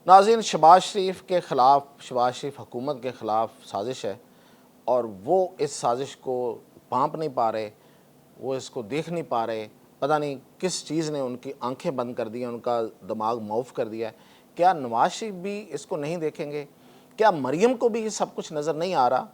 नाज़रीन, शहबाज शरीफ के ख़िलाफ़, शहबाज शरीफ हुकूमत के ख़िलाफ़ साजिश है और वो इस साजिश को भांप नहीं पा रहे, वो इसको देख नहीं पा रहे। पता नहीं किस चीज़ ने उनकी आंखें बंद कर दी हैं, उनका दिमाग मौफ कर दिया है। क्या नवाज शरीफ भी इसको नहीं देखेंगे? क्या मरियम को भी ये सब कुछ नज़र नहीं आ रहा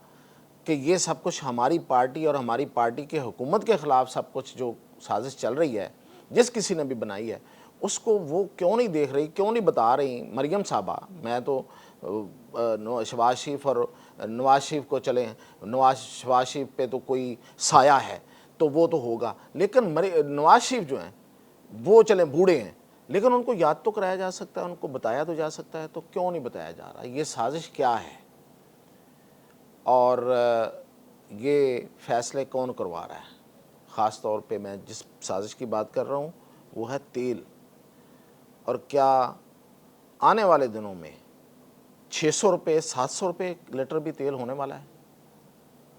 कि ये सब कुछ हमारी पार्टी और हमारी पार्टी के हुकूमत के ख़िलाफ़ सब कुछ जो साजिश चल रही है, जिस किसी ने भी बनाई है, उसको वो क्यों नहीं देख रही, क्यों नहीं बता रही? मरियम साहबा, मैं तो शहबाज शरीफ और नवाज शरीफ को चले, शहबाज शरीफ पे तो कोई साया है तो वो तो होगा, लेकिन नवाज शरीफ जो हैं वो चले बूढ़े हैं, लेकिन उनको याद तो कराया जा सकता है, उनको बताया तो जा सकता है, तो क्यों नहीं बताया जा रहा? ये साजिश क्या है और ये फ़ैसले कौन करवा रहा है? ख़ास तौर पे मैं जिस साजिश की बात कर रहा हूँ वो है तेल। और क्या आने वाले दिनों में 600 रुपये, 700 रुपये लीटर भी तेल होने वाला है?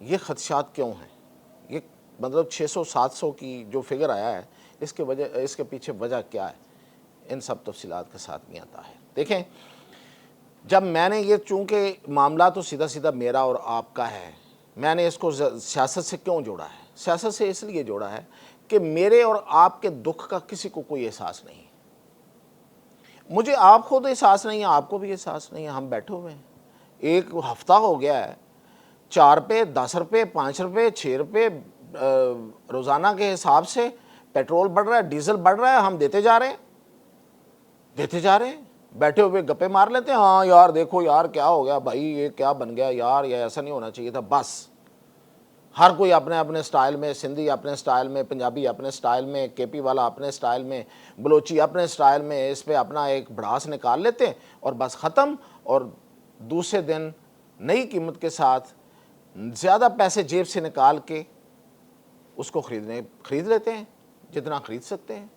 ये खदशात क्यों हैं? ये मतलब 600-700 की जो फिगर आया है, इसके पीछे वजह क्या है? इन सब तफसीलात के साथ मियां ताहिर। देखें, जब मैंने ये, चूँकि मामला तो सीधा सीधा मेरा और आपका है, मैंने इसको सियासत से क्यों जोड़ा है? सियासत से इसलिए जोड़ा है कि मेरे और आपके दुख का किसी को कोई एहसास नहीं। मुझे आप खुद एहसास नहीं है, आपको भी एहसास नहीं है। हम बैठे हुए हैं, एक हफ्ता हो गया है, 4 रुपये, 10 रुपये, 5 रुपये, 6 रुपये रोज़ाना के हिसाब से पेट्रोल बढ़ रहा है, डीजल बढ़ रहा है, हम देते जा रहे हैं, देते जा रहे हैं। बैठे हुए गप्पे मार लेते हैं, हाँ यार देखो यार क्या हो गया भाई, ये क्या बन गया यार, ये ऐसा नहीं होना चाहिए था। बस हर कोई अपने अपने स्टाइल में, सिंधी अपने स्टाइल में, पंजाबी अपने स्टाइल में, केपी वाला अपने स्टाइल में, बलोची अपने स्टाइल में, इस पर अपना एक भड़ास निकाल लेते हैं और बस ख़त्म। और दूसरे दिन नई कीमत के साथ ज़्यादा पैसे जेब से निकाल के उसको खरीद लेते हैं जितना खरीद सकते हैं।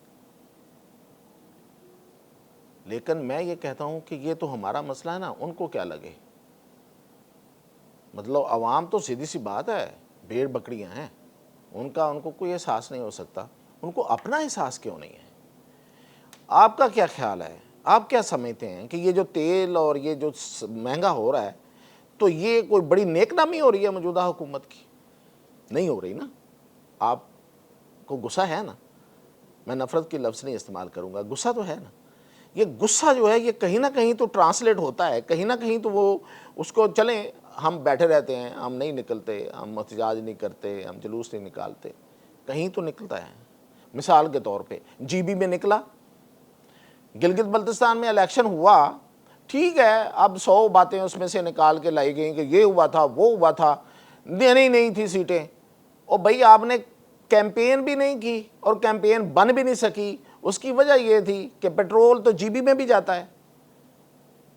लेकिन मैं ये कहता हूँ कि ये तो हमारा मसला है ना, उनको क्या लगे? मतलब अवाम तो सीधी सी बात है, भेड़ बकरियां हैं, उनको कोई एहसास नहीं हो सकता। उनको अपना एहसास क्यों नहीं है? आपका क्या ख्याल है? आप क्या समझते हैं कि ये जो तेल और ये जो महंगा हो रहा है, तो ये कोई बड़ी नेकनामी हो रही है मौजूदा हुकूमत की? नहीं हो रही ना। आपको गुस्सा है ना? मैं नफ़रत की लफ्ज़ नहीं इस्तेमाल करूँगा, गुस्सा तो है ना। ये गुस्सा जो है ये कहीं ना कहीं तो ट्रांसलेट होता है, कहीं ना कहीं तो वो उसको, चलें हम बैठे रहते हैं, हम नहीं निकलते, हम एहतजाज नहीं करते, हम जुलूस नहीं निकालते, कहीं तो निकलता है। मिसाल के तौर पे जीबी में निकला, गिलगित बल्तिस्तान में इलेक्शन हुआ, ठीक है, अब 100 बातें उसमें से निकाल के लाई गई कि ये हुआ था, वो हुआ था, देनी नहीं थी सीटें। और भाई आपने कैंपेन भी नहीं की और कैंपेन बन भी नहीं सकी। उसकी वजह यह थी कि पेट्रोल तो जीबी में भी जाता है,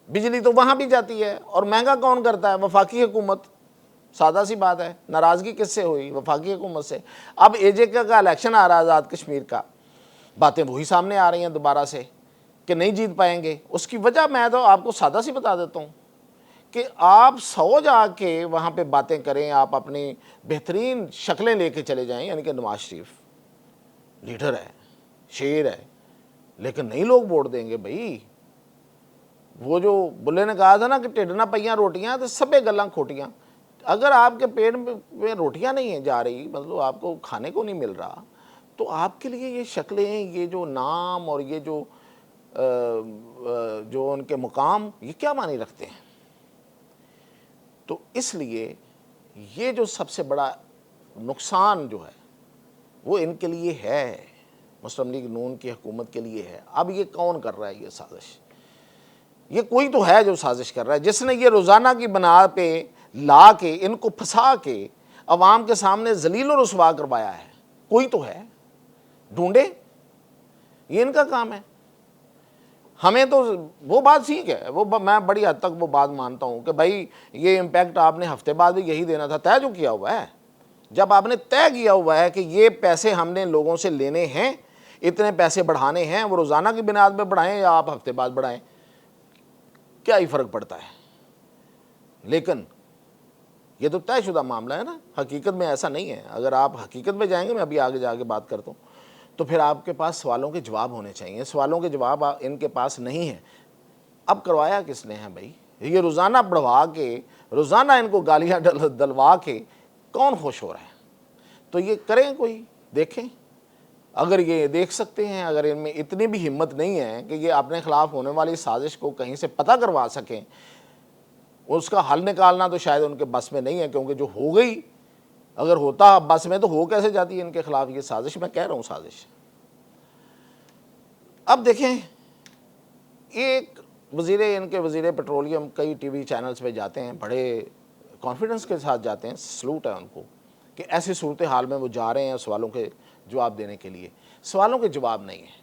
बिजली तो वहाँ भी जाती है, और महंगा कौन करता है? वफाकी हुकूमत। सादा सी बात है, नाराज़गी किससे हुई? वफाकी हुकूमत से। अब एजेके का इलेक्शन आ रहा है आज़ाद कश्मीर का, बातें वही सामने आ रही हैं दोबारा से कि नहीं जीत पाएंगे। उसकी वजह मैं तो आपको सादा सी बता देता हूँ कि आप 100 जाके वहाँ पे बातें करें, आप अपनी बेहतरीन शक्लें लेके चले जाएं, यानी कि नवाज शरीफ लीडर है, शेर है, लेकिन नहीं लोग वोट देंगे भाई। वो जो बुल्ले ने कहा था ना कि ढिड ना पईयां रोटियां, तो सबे गल्लां खोटियां। अगर आपके पेट में रोटियां नहीं है जा रही, मतलब आपको खाने को नहीं मिल रहा, तो आपके लिए ये शक्लें, ये जो नाम और ये जो उनके मुकाम, ये क्या मानी रखते हैं? तो इसलिए ये जो सबसे बड़ा नुकसान जो है वो इनके लिए है, मुस्लिम लीग नून की हुकूमत के लिए है। अब ये कौन कर रहा है ये साजिश? ये कोई तो है जो साजिश कर रहा है, जिसने ये रोज़ाना की बना पे ला के इनको फंसा के अवाम के सामने जलील और रुसवा करवाया है। कोई तो है, ढूंढे, ये इनका काम है। हमें तो वो बात ठीक है, वो मैं बड़ी हद तक वो बात मानता हूँ कि भाई ये इम्पैक्ट आपने हफ्ते बाद भी यही देना था, तय जो किया हुआ है। जब आपने तय किया हुआ है कि ये पैसे हमने लोगों से लेने हैं, इतने पैसे बढ़ाने हैं, वो रोज़ाना की बुनियाद पर बढ़ाएं या आप हफ्ते बाद बढ़ाएं, क्या ही फ़र्क पड़ता है। लेकिन ये तो तयशुदा मामला है ना, हकीकत में ऐसा नहीं है। अगर आप हकीकत में जाएंगे, मैं अभी आगे जाके बात करता हूँ, तो फिर आपके पास सवालों के जवाब होने चाहिए। सवालों के जवाब इनके पास नहीं है। अब करवाया किसने है भाई? ये रोज़ाना बढ़वा के, रोज़ाना इनको गालियाँ डलवा के कौन खुश हो रहा है? तो ये करें, कोई देखें। अगर ये देख सकते हैं, अगर इनमें इतनी भी हिम्मत नहीं है कि ये अपने खिलाफ होने वाली साजिश को कहीं से पता करवा सकें, उसका हल निकालना तो शायद उनके बस में नहीं है, क्योंकि जो हो गई, अगर होता बस में तो हो कैसे जाती है इनके खिलाफ ये साजिश? मैं कह रहा हूं साजिश। अब देखें, एक इनके वजीर पेट्रोलियम कई टीवी चैनल्स पे जाते हैं, बड़े कॉन्फिडेंस के साथ जाते हैं, सलूट है उनको कि ऐसी सूरत हाल में वो जा रहे हैं सवालों के जवाब देने के लिए। सवालों के जवाब नहीं है।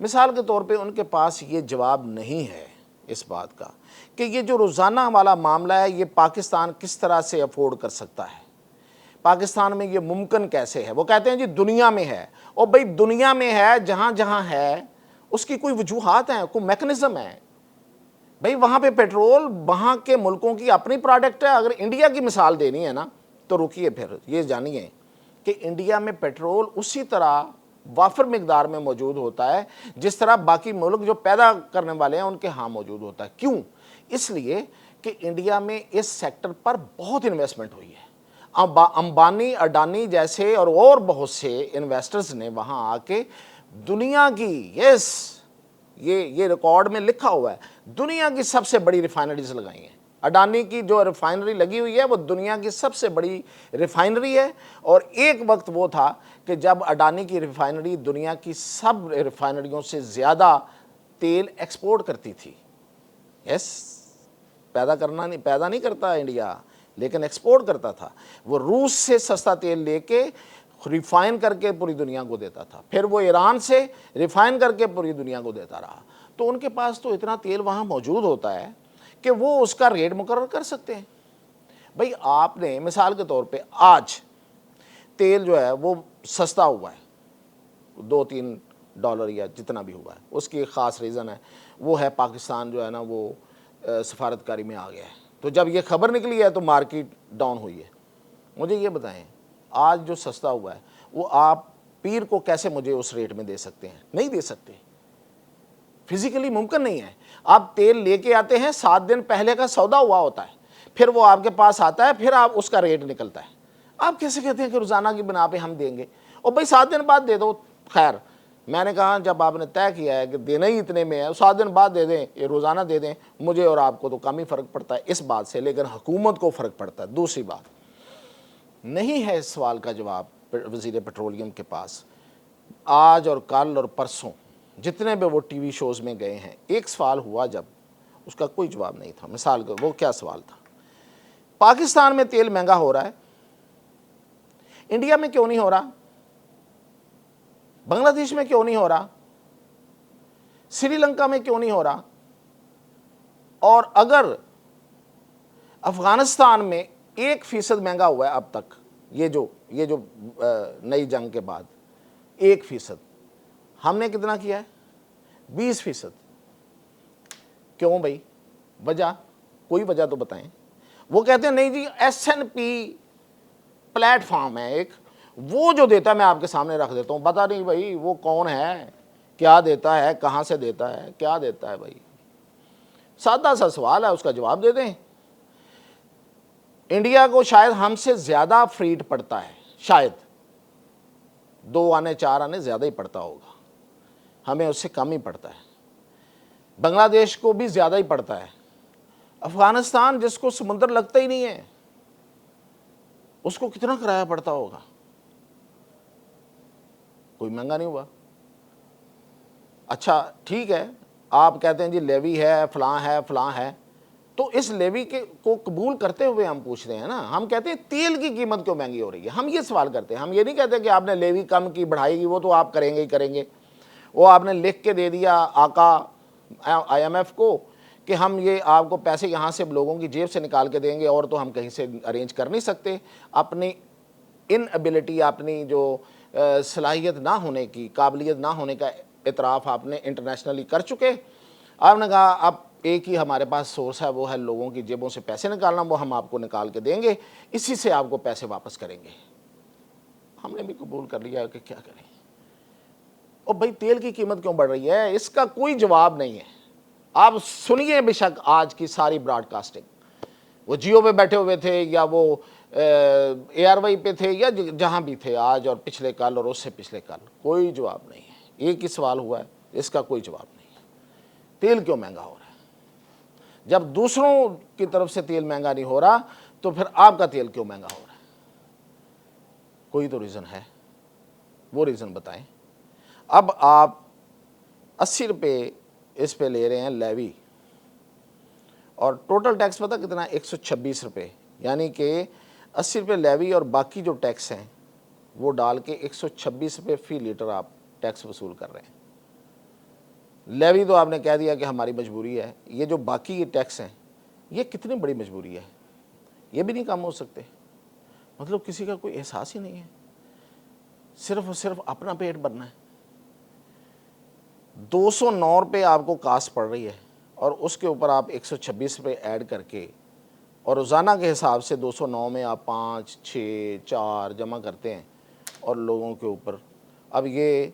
मिसाल के तौर पे उनके पास ये जवाब नहीं है इस बात का कि ये जो रोज़ाना वाला मामला है, ये पाकिस्तान किस तरह से अफोर्ड कर सकता है, पाकिस्तान में ये मुमकिन कैसे है। वो कहते हैं जी दुनिया में है, और भाई दुनिया में है, जहाँ जहाँ है उसकी कोई वजूहात हैं, कोई मैकेनिज्म है भाई। वहाँ पे पेट्रोल वहाँ के मुल्कों की अपनी प्रोडक्ट है। अगर इंडिया की मिसाल देनी है ना, तो रुकिए, फिर ये जानिए कि इंडिया में पेट्रोल उसी तरह वाफर मिकदार में मौजूद होता है जिस तरह बाकी मुल्क जो पैदा करने वाले हैं उनके यहाँ मौजूद होता है। क्यों? इसलिए कि इंडिया में इस सेक्टर पर बहुत इन्वेस्टमेंट हुई है। अंबानी, अडानी जैसे और बहुत से इन्वेस्टर्स ने वहाँ आके दुनिया की, ये रिकॉर्ड में लिखा हुआ है, दुनिया की सबसे बड़ी रिफाइनरीज लगाई हैं। अडानी की जो रिफाइनरी लगी हुई है वो दुनिया की सबसे बड़ी रिफाइनरी है। और एक वक्त वो था कि जब अडानी की रिफाइनरी दुनिया की सब रिफाइनरियों से ज़्यादा तेल एक्सपोर्ट करती थी। पैदा नहीं करता इंडिया, लेकिन एक्सपोर्ट करता था। वो रूस से सस्ता तेल लेके रिफाइन करके पूरी दुनिया को देता था, फिर वो ईरान से रिफाइन करके पूरी दुनिया को देता रहा। तो उनके पास तो इतना तेल वहाँ मौजूद होता है कि वो उसका रेट मुकर्रर कर सकते हैं। भाई आपने मिसाल के तौर पे आज तेल जो है वो सस्ता हुआ है, $2-3 या जितना भी हुआ है, उसकी एक ख़ास रीज़न है, वो है पाकिस्तान जो है ना वो सफारतकारी में आ गया है। तो जब ये खबर निकली है तो मार्केट डाउन हुई है। मुझे ये बताएं, आज जो सस्ता हुआ है वो आप पीर को कैसे मुझे उस रेट में दे सकते हैं? नहीं दे सकते, फिजिकली मुमकिन नहीं है। आप तेल लेके आते हैं, 7 दिन पहले का सौदा हुआ होता है, फिर वो आपके पास आता है, फिर आप उसका रेट निकलता है। आप कैसे कहते हैं कि रोज़ाना की बिना पे हम देंगे? और भाई 7 दिन बाद दे दो। खैर, मैंने कहा जब आपने तय किया है कि देना ही इतने में है, 7 दिन बाद दे दें, ये रोज़ाना दे दें, मुझे और आपको तो कम ही फ़र्क पड़ता है इस बात से, लेकिन हुकूमत को फ़र्क पड़ता है। दूसरी बात, नहीं है इस सवाल का जवाब वज़ीर पेट्रोलियम के पास। आज और कल और परसों जितने भी वो टीवी शोज़ में गए हैं, एक सवाल हुआ जब, उसका कोई जवाब नहीं था। मिसाल का वो क्या सवाल था? पाकिस्तान में तेल महंगा हो रहा है, इंडिया में क्यों नहीं हो रहा? बांग्लादेश में क्यों नहीं हो रहा? श्रीलंका में क्यों नहीं हो रहा? और अगर अफगानिस्तान में 1% महंगा हुआ है अब तक, ये जो नई जंग के बाद 1%, हमने कितना किया है? 20%। क्यों भाई? वजह, कोई वजह तो बताएं। वो कहते हैं नहीं जी, S&P प्लेटफॉर्म है एक, वो जो देता है मैं आपके सामने रख देता हूँ। पता नहीं भाई वो कौन है, क्या देता है, कहाँ से देता है, क्या देता है भाई? सादा सा सवाल है, उसका जवाब दे दें। इंडिया को शायद हमसे ज़्यादा फ्रीट पड़ता है, शायद 2 आने 4 आने ज़्यादा ही पड़ता होगा, हमें उससे कम ही पड़ता है। बांग्लादेश को भी ज़्यादा ही पड़ता है। अफगानिस्तान जिसको समुद्र लगता ही नहीं है, उसको कितना किराया पड़ता होगा? कोई महंगा नहीं हुआ। अच्छा ठीक है, आप कहते हैं जी लेवी है, फलां है, तो इस लेवी के को कबूल करते हुए हम पूछते हैं ना, हम कहते हैं तेल की कीमत क्यों महंगी हो रही है। हम ये सवाल करते हैं, हम ये नहीं कहते कि आपने लेवी कम की बढ़ाएगी, वो तो आप करेंगे ही करेंगे। वो आपने लिख के दे दिया आका IMF को कि हम ये आपको पैसे यहाँ से लोगों की जेब से निकाल के देंगे, और तो हम कहीं से अरेंज कर नहीं सकते। अपनी इनएबिलिटी, अपनी जो सलाहियत ना होने की, काबिलियत ना होने का इतराफ़ आपने इंटरनेशनली कर चुके। आपने कहा अब एक ही हमारे पास सोर्स है, वो है लोगों की जेबों से पैसे निकालना, वो हम आपको निकाल के देंगे, इसी से आपको पैसे वापस करेंगे। हमने भी कबूल कर लिया कि क्या करें। और भाई तेल की कीमत क्यों बढ़ रही है, इसका कोई जवाब नहीं है। आप सुनिए बेशक आज की सारी ब्रॉडकास्टिंग, वो जियो पे बैठे हुए थे या वो एयरवाई पे थे या जहां भी थे आज और पिछले कल और उससे पिछले कल, कोई जवाब नहीं है। एक ही सवाल हुआ है, इसका कोई जवाब नहीं है। तेल क्यों महंगा हो रहा है? जब दूसरों की तरफ से तेल महंगा नहीं हो रहा तो फिर आपका तेल क्यों महंगा हो रहा है? कोई तो रीज़न है, वो रीज़न बताएं। अब आप 80 रुपये इस पे ले रहे हैं लेवी, और टोटल टैक्स पता कितना? 126 रुपये, यानी कि 80 रुपये लेवी और बाकी जो टैक्स हैं वो डाल के 126 रुपये फी लीटर आप टैक्स वसूल कर रहे हैं। लेवी तो आपने कह दिया कि हमारी मजबूरी है, ये जो बाकी ये टैक्स हैं ये कितनी बड़ी मजबूरी है, ये भी नहीं कम हो सकते। मतलब किसी का कोई एहसास ही नहीं है, सिर्फ और सिर्फ अपना पेट भरना है। 209 रुपये आपको कास्ट पड़ रही है और उसके ऊपर आप 126 रुपये ऐड करके, और रोज़ाना के हिसाब से 209 में आप 5, 6, 4 जमा करते हैं और लोगों के ऊपर अब ये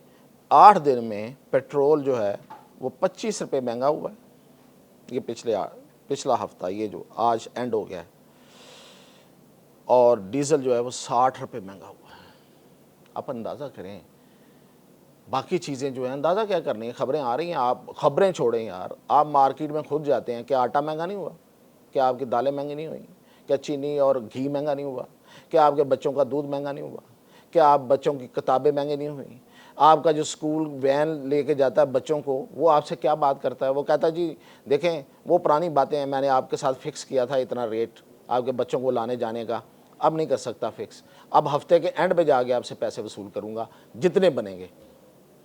8 दिन में पेट्रोल जो है वो 25 रुपये महंगा हुआ है। ये पिछला हफ्ता, ये जो आज एंड हो गया है, और डीजल जो है वो 60 रुपये महंगा हुआ है। आप अंदाज़ा करें, बाकी चीज़ें जो हैं अंदाज़ा क्या करनी है, खबरें आ रही हैं, आप खबरें छोड़ें यार, आप मार्केट में खुद जाते हैं, क्या आटा महंगा नहीं हुआ? क्या आपकी दालें महंगी नहीं हुई? क्या चीनी और घी महंगा नहीं हुआ? क्या आपके बच्चों का दूध महंगा नहीं हुआ? क्या आप बच्चों की किताबें महंगी नहीं हुई? आपका जो स्कूल वैन लेके जाता है बच्चों को, वो आपसे क्या बात करता है? वो कहता है जी देखें वो पुरानी बातें हैं, मैंने आपके साथ फिक्स किया था इतना रेट आपके बच्चों को लाने जाने का, अब नहीं कर सकता फिक्स, अब हफ्ते के एंड पे जाके आपसे पैसे वसूल करूँगा जितने बनेंगे।